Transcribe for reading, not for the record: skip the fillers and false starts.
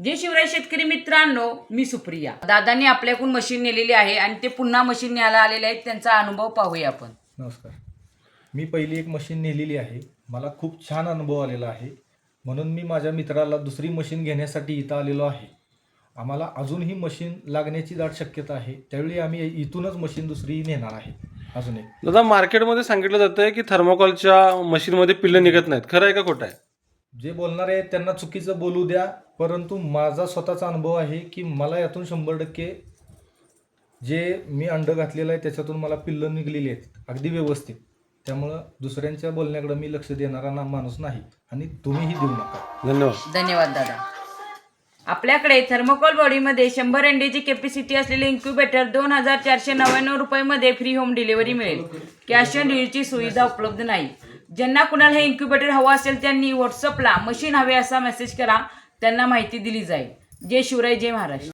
जय शिवराय शेतकरी मित्रांनो, मी सुप्रिया. दादांनी आपल्याकडून मशीन नेलेली आहे आणि ते पुन्हा मशीन न्यायला आलेले आहेत. त्यांचा अनुभव पाहूया आपण. नमस्कार. मी पहिली एक मशीन नेलेली आहे. मला खूप छान अनुभव आलेला आहे. म्हणून मी माझ्या मित्राला दुसरी मशीन घेण्यासाठी इथं आलेलो आहे. आम्हाला अजूनही मशीन लागण्याची दाट शक्यता आहे. त्यावेळी आम्ही इथूनच मशीन दुसरी नेणार आहे. अजून एक दादा, मार्केटमध्ये सांगितलं जातं की थर्मोकॉलच्या मशीनमध्ये पिल्लं निघत नाहीत. खरं आहे का खोटं आहे? जे बोलणार आहे त्यांना चुकीचं बोलू द्या, परंतु माझा स्वतःचा अनुभव आहे की मला यातून 100% जे मी अंड घातलेलं आहे त्याच्यातून मला पिल्लं निघलेली आहेत अगदी व्यवस्थित. त्यामुळं दुसऱ्यांच्या बोलण्याकडे मी लक्ष देणारा माणूस नाही आणि तुम्हीही देऊ नका. धन्यवाद. धन्यवाद दादा. आपल्याकडे थर्मोकॉल बॉडीमध्ये 100 अंड्याची कॅपॅसिटी असलेले इन्क्युबेटर 2499 रुपयामध्ये फ्री होम डिलिव्हरी मिळेल. कॅश ऑन डिलिव्हरीची सुविधा उपलब्ध नाही. ज्यांना कुणाला हे इन्क्युबेटर हवं असेल त्यांनी व्हॉट्सअपला मशीन हवे असा मेसेज करा. त्यांना माहिती दिली जाईल. जय शिवराय, जय महाराष्ट्र.